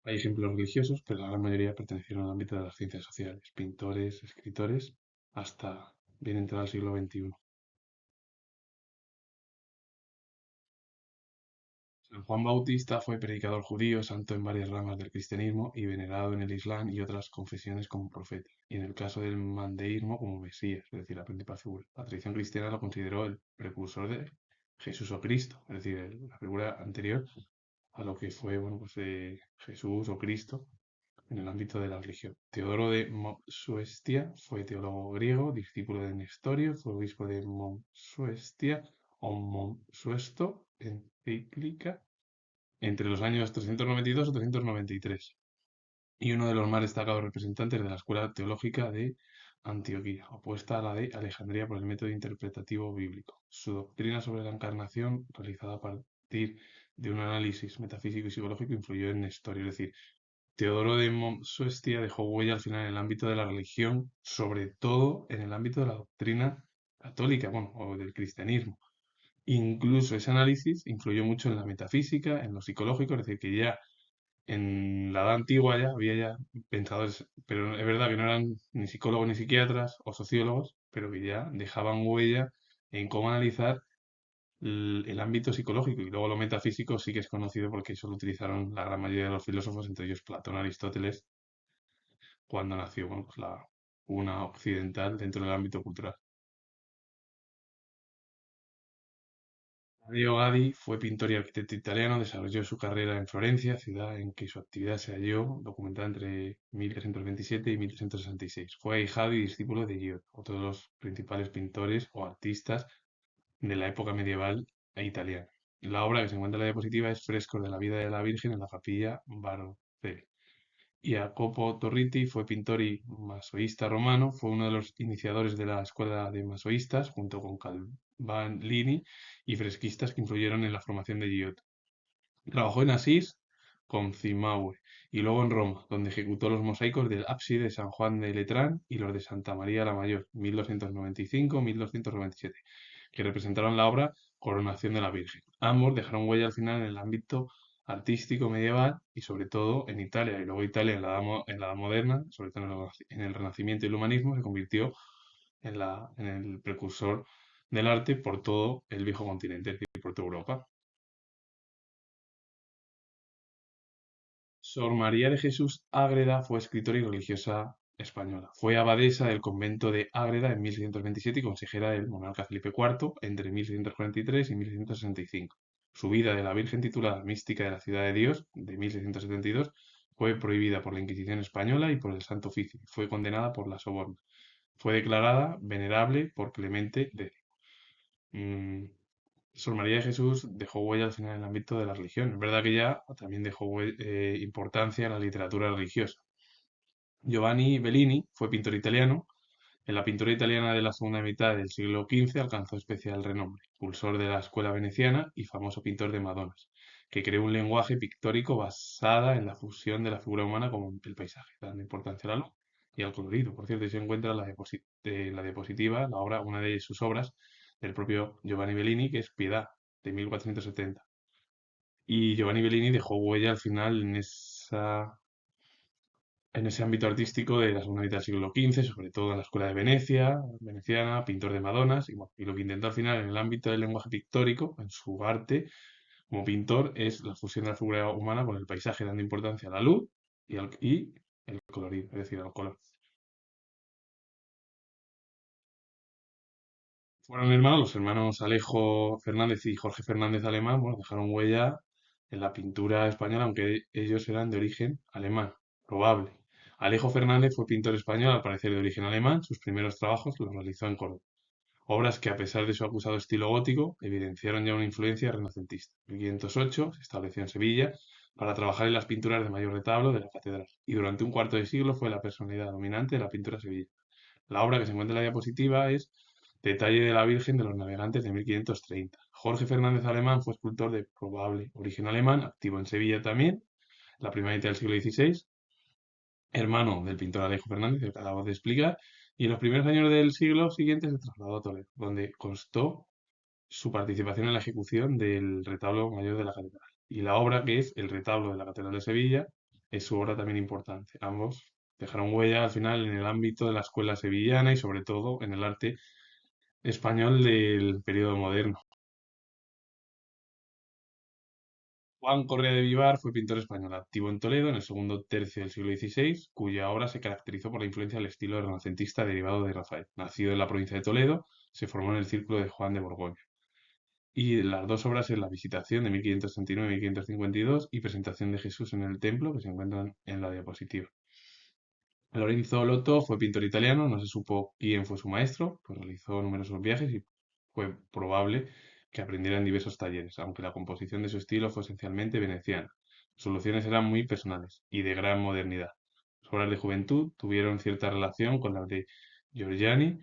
Hay ejemplos religiosos, pero la gran mayoría pertenecieron al ámbito de las ciencias sociales, pintores, escritores, hasta bien entrado el siglo XXI. San Juan Bautista fue predicador judío, santo en varias ramas del cristianismo y venerado en el Islam y otras confesiones como profeta, y en el caso del mandeísmo como Mesías, es decir, la principal figura. La tradición cristiana lo consideró el precursor de Jesús o Cristo, es decir, la figura anterior a lo que fue bueno, pues, Jesús o Cristo en el ámbito de la religión. Teodoro de Mopsuestia fue teólogo griego, discípulo de Nestorio, fue obispo de Mopsuestia o Mopsuesto, encíclica entre los años 392 o 393, y uno de los más destacados representantes de la escuela teológica de Antioquía, opuesta a la de Alejandría por el método interpretativo bíblico. Su doctrina sobre la encarnación, realizada a partir de un análisis metafísico y psicológico, influyó en Nestorio, es decir, Teodoro de Suestia dejó huella al final en el ámbito de la religión, sobre todo en el ámbito de la doctrina católica, bueno, o del cristianismo. Incluso ese análisis influyó mucho en la metafísica, en lo psicológico, es decir, que ya en la edad antigua ya había ya pensadores, pero es verdad que no eran ni psicólogos ni psiquiatras o sociólogos, pero que ya dejaban huella en cómo analizar el ámbito psicológico, y luego lo metafísico sí que es conocido porque eso lo utilizaron la gran mayoría de los filósofos, entre ellos Platón, Aristóteles, cuando nació, bueno, pues una occidental dentro del ámbito cultural. Mario Gadi fue pintor y arquitecto italiano, desarrolló su carrera en Florencia, ciudad en que su actividad se halló documentada entre 1327 y 1366. Fue ahijado y discípulo de Giotto, otro de los principales pintores o artistas de la época medieval e italiana. La obra que se encuentra en la diapositiva es Frescos de la vida de la Virgen en la capilla Baroncelli. Y Jacopo Torriti fue pintor y masoísta romano, fue uno de los iniciadores de la escuela de masoístas, junto con Calvini y fresquistas que influyeron en la formación de Giotto. Trabajó en Asís con Cimahue y luego en Roma, donde ejecutó los mosaicos del ábside de San Juan de Letrán y los de Santa María la Mayor, 1295-1297, que representaron la obra Coronación de la Virgen. Ambos dejaron huella al final en el ámbito artístico medieval y sobre todo en Italia. Y luego Italia en la Edad Moderna, sobre todo en el Renacimiento y el Humanismo, se convirtió en el precursor del arte por todo el viejo continente, es decir, por toda Europa. Sor María de Jesús Ágreda fue escritora y religiosa española. Fue abadesa del convento de Ágreda en 1627 y consejera del monarca Felipe IV entre 1643 y 1665. Su vida de la Virgen titulada Mística de la Ciudad de Dios de 1672 fue prohibida por la Inquisición española y por el Santo Oficio. Fue condenada por la Soborna. Fue declarada venerable por Clemente X. Sor María de Jesús dejó huella al final en el ámbito de la religión. Es verdad que ya también dejó importancia a la literatura religiosa. Giovanni Bellini fue pintor italiano. En la pintura italiana de la segunda mitad del siglo XV alcanzó especial renombre, impulsor de la escuela veneciana y famoso pintor de Madonas, que creó un lenguaje pictórico basada en la fusión de la figura humana con el paisaje, dando importancia a la luz y al colorido. Por cierto, ahí se encuentra la diapositiva, la obra, una de sus obras, del propio Giovanni Bellini, que es Piedad, de 1470. Y Giovanni Bellini dejó huella al final en ese ámbito artístico de la segunda mitad del siglo XV, sobre todo en la escuela de Venecia, veneciana, pintor de Madonas, y, bueno, y lo que intentó al final en el ámbito del lenguaje pictórico, en su arte como pintor, es la fusión de la figura humana con el paisaje, dando importancia a la luz y el colorido, es decir, al color. Fueron hermanos, los hermanos Alejo Fernández y Jorge Fernández Alemán, bueno, dejaron huella en la pintura española, aunque ellos eran de origen alemán, probable. Alejo Fernández fue pintor español, al parecer de origen alemán. Sus primeros trabajos los realizó en Córdoba. Obras que, a pesar de su acusado estilo gótico, evidenciaron ya una influencia renacentista. En 1508 se estableció en Sevilla para trabajar en las pinturas de mayor retablo de la catedral, y durante un cuarto de siglo fue la personalidad dominante de la pintura sevillana. La obra que se encuentra en la diapositiva es Detalle de la Virgen de los Navegantes de 1530. Jorge Fernández Alemán fue escultor de probable origen alemán, activo en Sevilla también, la primera mitad del siglo XVI, hermano del pintor Alejo Fernández, que acabamos de explicar, y en los primeros años del siglo siguiente se trasladó a Toledo, donde constó su participación en la ejecución del retablo mayor de la catedral. Y la obra que es el retablo de la Catedral de Sevilla, es su obra también importante. Ambos dejaron huella al final en el ámbito de la escuela sevillana y sobre todo en el arte español del periodo moderno. Juan Correa de Vivar fue pintor español activo en Toledo en el segundo tercio del siglo XVI, cuya obra se caracterizó por la influencia del estilo renacentista derivado de Rafael. Nacido en la provincia de Toledo, se formó en el círculo de Juan de Borgoña. Y las dos obras es La Visitación de 1539 y 1552 y Presentación de Jesús en el Templo, que se encuentran en la diapositiva. Lorenzo Lotto fue pintor italiano, no se supo quién fue su maestro, pues realizó numerosos viajes y fue probable que aprendiera en diversos talleres, aunque la composición de su estilo fue esencialmente veneciana. Sus soluciones eran muy personales y de gran modernidad. Sus obras de juventud tuvieron cierta relación con las de Giorgiani.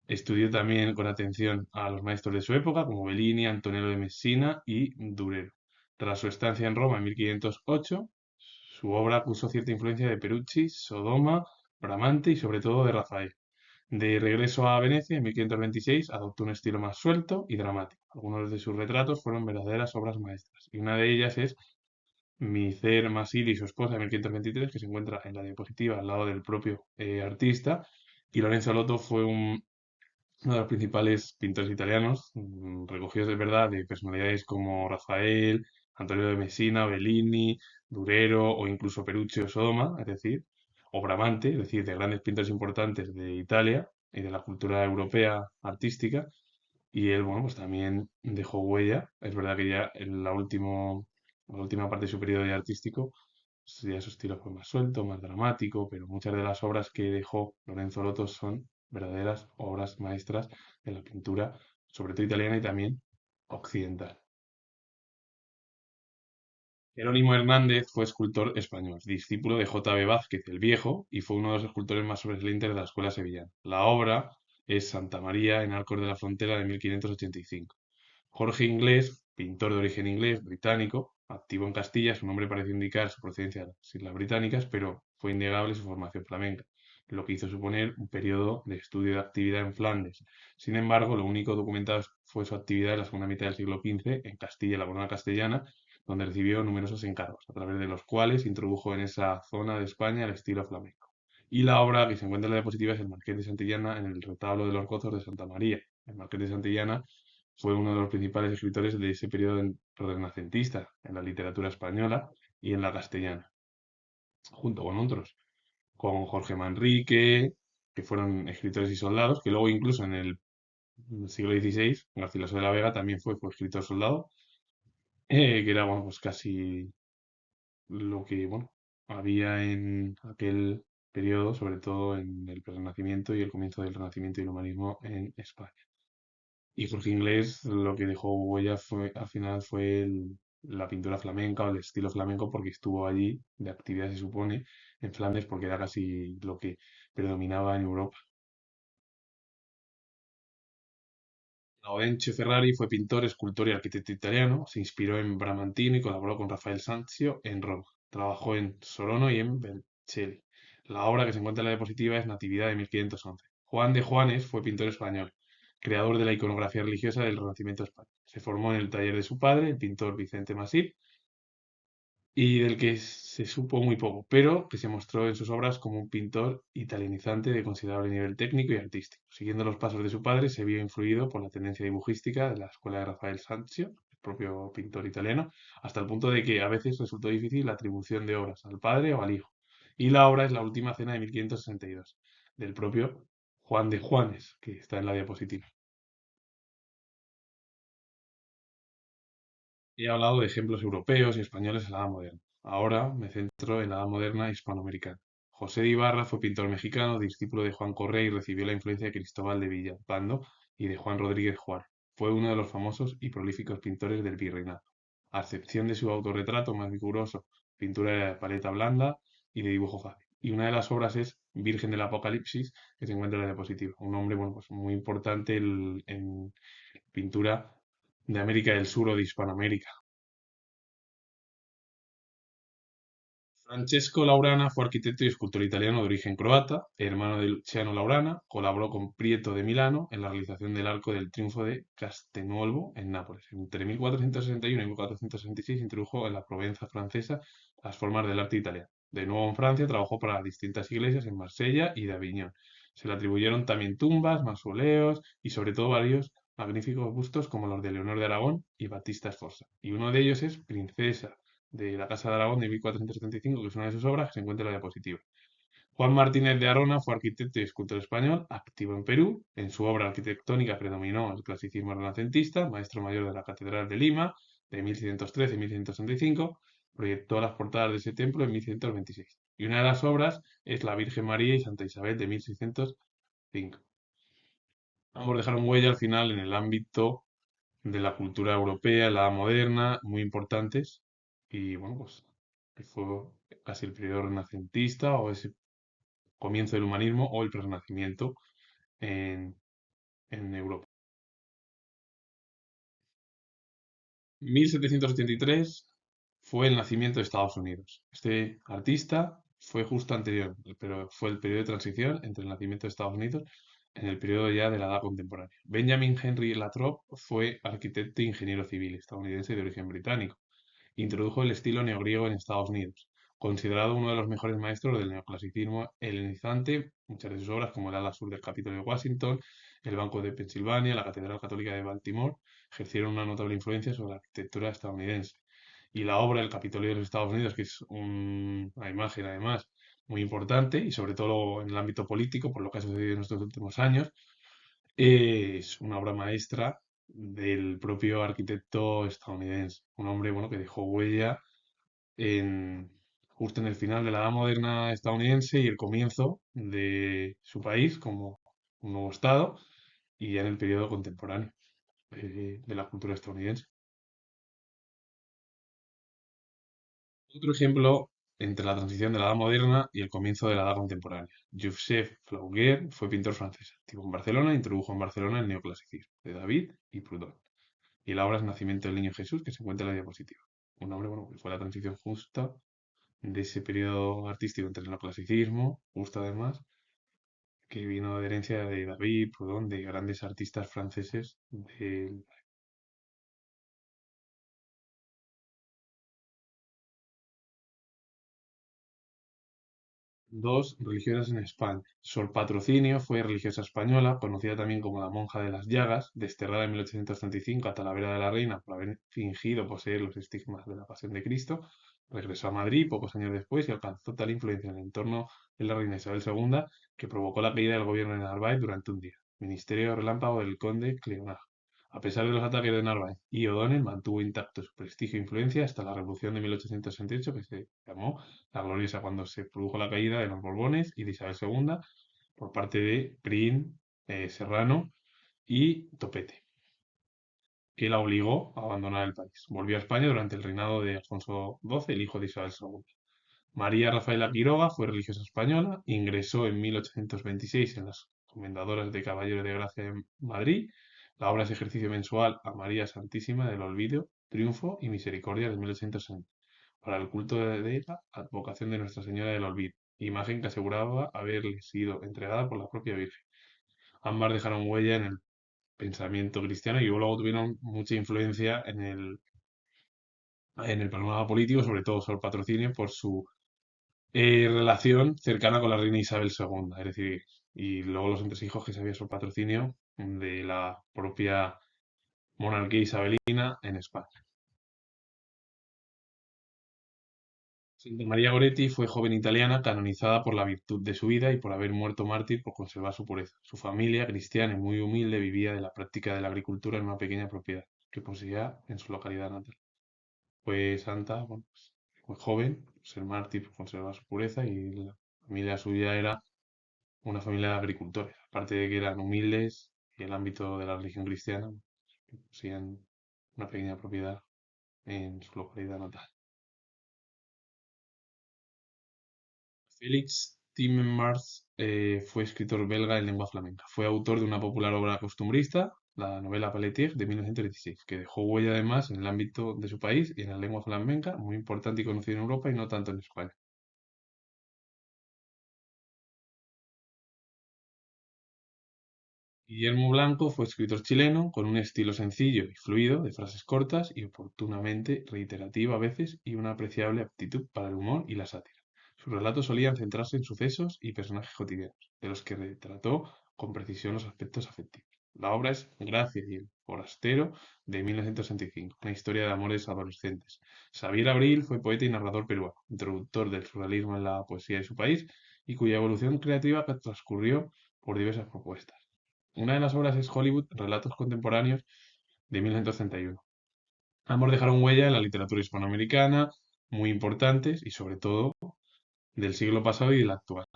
Estudió también con atención a los maestros de su época, como Bellini, Antonello de Messina y Durero. Tras su estancia en Roma en 1508, su obra acusó cierta influencia de Perucci, Sodoma, Bramante y sobre todo de Rafael. De regreso a Venecia en 1526 adoptó un estilo más suelto y dramático. Algunos de sus retratos fueron verdaderas obras maestras y una de ellas es Micer Masili y su esposa de 1523, que se encuentra en la diapositiva al lado del propio artista. Y Lorenzo Lotto fue uno de los principales pintores italianos, recogidos de verdad de personalidades como Rafael, Antonio de Messina, Bellini, Durero o incluso Perucci o Sodoma, es decir, o Bramante, es decir, de grandes pintores importantes de Italia y de la cultura europea artística. Y él, bueno, pues también dejó huella. Es verdad que ya en la última parte de su periodo ya artístico, ya su estilo fue más suelto, más dramático, pero muchas de las obras que dejó Lorenzo Lotto son verdaderas obras maestras de la pintura, sobre todo italiana y también occidental. Jerónimo Hernández fue escultor español, discípulo de J. B. Vázquez el Viejo y fue uno de los escultores más sobresalientes de la escuela sevillana. La obra es Santa María en Arcos de la Frontera de 1585. Jorge Inglés, pintor de origen inglés, británico, activo en Castilla, su nombre parece indicar su procedencia de las Islas Británicas, pero fue innegable su formación flamenca, lo que hizo suponer un periodo de estudio de actividad en Flandes. Sin embargo, lo único documentado fue su actividad en la segunda mitad del siglo XV en Castilla, la corona castellana, donde recibió numerosos encargos, a través de los cuales introdujo en esa zona de España el estilo flamenco. Y la obra que se encuentra en la diapositiva es el Marqués de Santillana en el retablo de los gozos de Santa María. El Marqués de Santillana fue uno de los principales escritores de ese periodo renacentista en la literatura española y en la castellana, junto con otros, con Jorge Manrique, que fueron escritores y soldados, que luego incluso en el siglo XVI, Garcilaso de la Vega también fue escritor soldado, que era, bueno, pues casi lo que, bueno, había en aquel periodo, sobre todo en el Renacimiento y el comienzo del Renacimiento y el humanismo en España. Y Jorge Inglés lo que dejó huella fue, al final fue la pintura flamenca o el estilo flamenco porque estuvo allí de actividad, se supone, en Flandes porque era casi lo que predominaba en Europa. Laurencio Ferrari fue pintor, escultor y arquitecto italiano. Se inspiró en Bramantino y colaboró con Rafael Sanzio en Roma. Trabajó en Sorono y en Vercelli. La obra que se encuentra en la diapositiva es Natividad de 1511. Juan de Juanes fue pintor español, creador de la iconografía religiosa del Renacimiento español. Se formó en el taller de su padre, el pintor Vicente Masip, y del que se supo muy poco, pero que se mostró en sus obras como un pintor italianizante de considerable nivel técnico y artístico. Siguiendo los pasos de su padre, se vio influido por la tendencia dibujística de la escuela de Rafael Sanzio, el propio pintor italiano, hasta el punto de que a veces resultó difícil la atribución de obras al padre o al hijo. Y la obra es La Última Cena de 1562, del propio Juan de Juanes, que está en la diapositiva. He hablado de ejemplos europeos y españoles en la Edad Moderna. Ahora me centro en la Edad Moderna hispanoamericana. José de Ibarra fue pintor mexicano, discípulo de Juan Correa y recibió la influencia de Cristóbal de Villalpando y de Juan Rodríguez Juárez. Fue uno de los famosos y prolíficos pintores del virreinato. A excepción de su autorretrato más riguroso, pintura de paleta blanda y de dibujo fácil. Y una de las obras es Virgen del Apocalipsis, que se encuentra en la diapositiva. Un hombre, bueno, pues muy importante en pintura de América del Sur o de Hispanoamérica. Francesco Laurana fue arquitecto y escultor italiano de origen croata, hermano de Luciano Laurana. Colaboró con Prieto de Milano en la realización del Arco del Triunfo de Castelnuovo en Nápoles. Entre 1461 y 1466 introdujo en la Provenza francesa las formas del arte italiano. De nuevo en Francia trabajó para distintas iglesias en Marsella y de Aviñón. Se le atribuyeron también tumbas, mausoleos y sobre todo varios magníficos bustos como los de Leonor de Aragón y Batista Sforza. Y uno de ellos es Princesa de la Casa de Aragón de 1475, que es una de sus obras, que se encuentra en la diapositiva. Juan Martínez de Arona fue arquitecto y escultor español, activo en Perú. En su obra arquitectónica predominó el clasicismo renacentista, maestro mayor de la Catedral de Lima, de 1113 y 1165. Proyectó las portadas de ese templo en 1126. Y una de las obras es La Virgen María y Santa Isabel de 1605. Ambos dejaron huella al final en el ámbito de la cultura europea, la moderna, muy importantes. Y bueno, pues que fue casi el periodo renacentista o ese comienzo del humanismo o el Renacimiento en, en Europa. 1783 fue el nacimiento de Estados Unidos. Este artista fue justo anterior, pero fue el periodo de transición entre el nacimiento de Estados Unidos en el periodo ya de la edad contemporánea. Benjamin Henry Latrobe fue arquitecto e ingeniero civil estadounidense de origen británico. Introdujo el estilo neogriego en Estados Unidos, considerado uno de los mejores maestros del neoclasicismo helenizante. Muchas de sus obras, como el ala sur del Capitolio de Washington, el Banco de Pensilvania, la Catedral Católica de Baltimore, ejercieron una notable influencia sobre la arquitectura estadounidense. Y la obra El Capitolio de los Estados Unidos, que es una imagen además muy importante, y sobre todo en el ámbito político, por lo que ha sucedido en estos últimos años, es una obra maestra del propio arquitecto estadounidense. Un hombre, bueno, que dejó huella en, justo en el final de la edad moderna estadounidense y el comienzo de su país como un nuevo estado y ya en el periodo contemporáneo de la cultura estadounidense. Otro ejemplo entre la transición de la edad moderna y el comienzo de la edad contemporánea. Joseph Flaubert fue pintor francés, activo en Barcelona e introdujo en Barcelona el neoclasicismo de David y Proudhon. Y la obra es Nacimiento del Niño Jesús, que se encuentra en la diapositiva. Un hombre, bueno, que fue la transición justa de ese periodo artístico entre el neoclasicismo, justo además, que vino de herencia de David, Proudhon, de grandes artistas franceses del dos religiosas en España. Sor Patrocinio fue religiosa española, conocida también como la monja de las llagas, desterrada en 1835 a Talavera de la Reina por haber fingido poseer los estigmas de la Pasión de Cristo. Regresó a Madrid pocos años después y alcanzó tal influencia en el entorno de la reina Isabel II que provocó la caída del gobierno de Narváez durante un día. Ministerio relámpago del conde Cleonaj. A pesar de los ataques de Narváez y O'Donnell, mantuvo intacto su prestigio e influencia hasta la Revolución de 1868, que se llamó la Gloriosa, cuando se produjo la caída de los Borbones y de Isabel II por parte de Prim, Serrano y Topete, que la obligó a abandonar el país. Volvió a España durante el reinado de Alfonso XII, el hijo de Isabel II. María Rafaela Quiroga fue religiosa española, ingresó en 1826 en las Comendadoras de Caballeros de Gracia en Madrid. La obra es ejercicio mensual a María Santísima del Olvido, Triunfo y Misericordia de 1860 para el culto de la advocación de Nuestra Señora del Olvido, imagen que aseguraba haberle sido entregada por la propia Virgen. Ambas dejaron huella en el pensamiento cristiano y luego tuvieron mucha influencia en el panorama político, sobre todo Sor Patrocinio, por su relación cercana con la reina Isabel II, es decir, y luego los entresijos que se había Sor Patrocinio de la propia monarquía isabelina en España. Santa María Goretti fue joven italiana canonizada por la virtud de su vida y por haber muerto mártir por conservar su pureza. Su familia, cristiana y muy humilde, vivía de la práctica de la agricultura en una pequeña propiedad que poseía en su localidad natal. Fue santa, bueno, pues, muy joven, por ser mártir por conservar su pureza y la familia suya era una familia de agricultores. Aparte de que eran humildes y en el ámbito de la religión cristiana, poseían una pequeña propiedad en su localidad natal. Félix Timmermans fue escritor belga en lengua flamenca. Fue autor de una popular obra costumbrista, la novela Pelletier, de 1916, que dejó huella además en el ámbito de su país y en la lengua flamenca, muy importante y conocida en Europa y no tanto en España. Guillermo Blanco fue escritor chileno con un estilo sencillo y fluido, de frases cortas y oportunamente reiterativo a veces, y una apreciable aptitud para el humor y la sátira. Sus relatos solían centrarse en sucesos y personajes cotidianos, de los que retrató con precisión los aspectos afectivos. La obra es Gracia y el forastero de 1965, una historia de amores adolescentes. Xavier Abril fue poeta y narrador peruano, introductor del surrealismo en la poesía de su país y cuya evolución creativa transcurrió por diversas propuestas. Una de las obras es Hollywood, Relatos Contemporáneos, de 1961. Ambos dejaron huella en la literatura hispanoamericana, muy importantes y sobre todo del siglo pasado y del actual.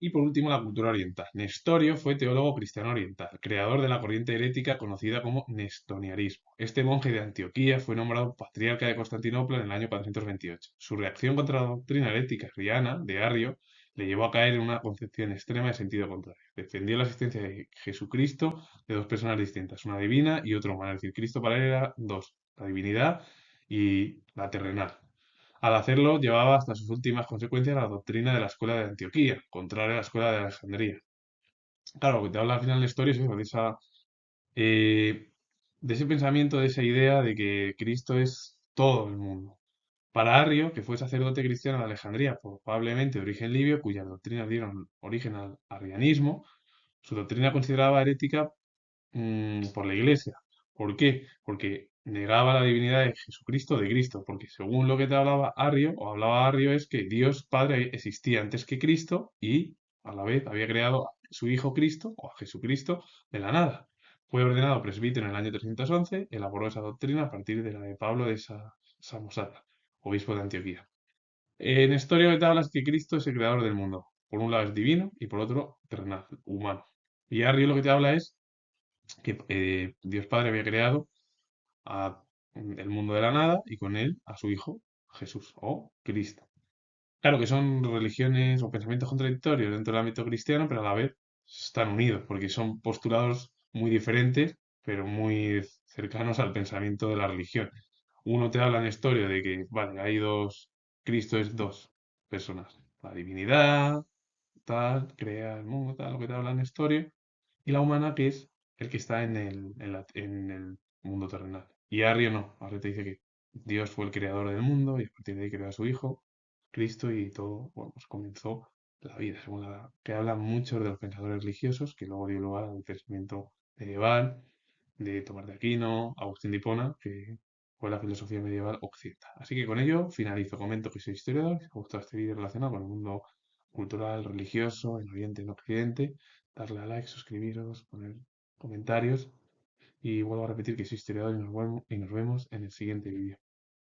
Y por último, la cultura oriental. Nestorio fue teólogo cristiano oriental, creador de la corriente herética conocida como nestonianismo. Este monje de Antioquía fue nombrado patriarca de Constantinopla en el año 428. Su reacción contra la doctrina herética arriana de Arrio le llevó a caer en una concepción extrema de sentido contrario. Defendió la existencia de Jesucristo de dos personas distintas, una divina y otra humana. Es decir, Cristo para él era dos, la divinidad y la terrenal. Al hacerlo, llevaba hasta sus últimas consecuencias la doctrina de la escuela de Antioquía, contraria a la escuela de Alejandría. Claro, lo que te habla al final de la historia es eso, eh, de ese pensamiento, de esa idea de que Cristo es todo el mundo. Para Arrio, que fue sacerdote cristiano de Alejandría, probablemente de origen libio, cuyas doctrinas dieron origen al arrianismo, su doctrina consideraba herética por la Iglesia. ¿Por qué? Porque negaba la divinidad de Jesucristo, de Cristo, porque según lo que te hablaba Arrio, o hablaba Arrio, es que Dios Padre existía antes que Cristo y a la vez había creado a su Hijo Cristo, o a Jesucristo, de la nada. Fue ordenado presbítero en el año 311, elaboró esa doctrina a partir de la de Pablo de Samosata, obispo de Antioquía. En historia lo que te habla es que Cristo es el creador del mundo. Por un lado es divino y por otro terrenal, humano. Y Arrio lo que te habla es que Dios Padre había creado el mundo de la nada y con él a su Hijo Jesús o Cristo. Claro que son religiones o pensamientos contradictorios dentro del ámbito cristiano, pero a la vez están unidos porque son postulados muy diferentes, pero muy cercanos al pensamiento de la religión. Uno te habla en historia de que, vale, hay dos, Cristo es dos personas, la divinidad, tal, crea el mundo, tal, lo que te habla en historia, y la humana, que es el que está en el mundo terrenal. Y Arrio no, Arrio te dice que Dios fue el creador del mundo y a partir de ahí creó a su Hijo, Cristo, y todo, bueno, pues comenzó la vida, según la que hablan muchos de los pensadores religiosos, que luego dio lugar al pensamiento medieval de Tomás de Aquino, Agustín de Hipona, que fue la filosofía medieval occidental. Así que con ello finalizo. Comento que soy historiador, si os ha gustado este vídeo relacionado con el mundo cultural, religioso, en Oriente y en Occidente, darle a like, suscribiros, poner comentarios y vuelvo a repetir que soy historiador y nos vemos en el siguiente vídeo.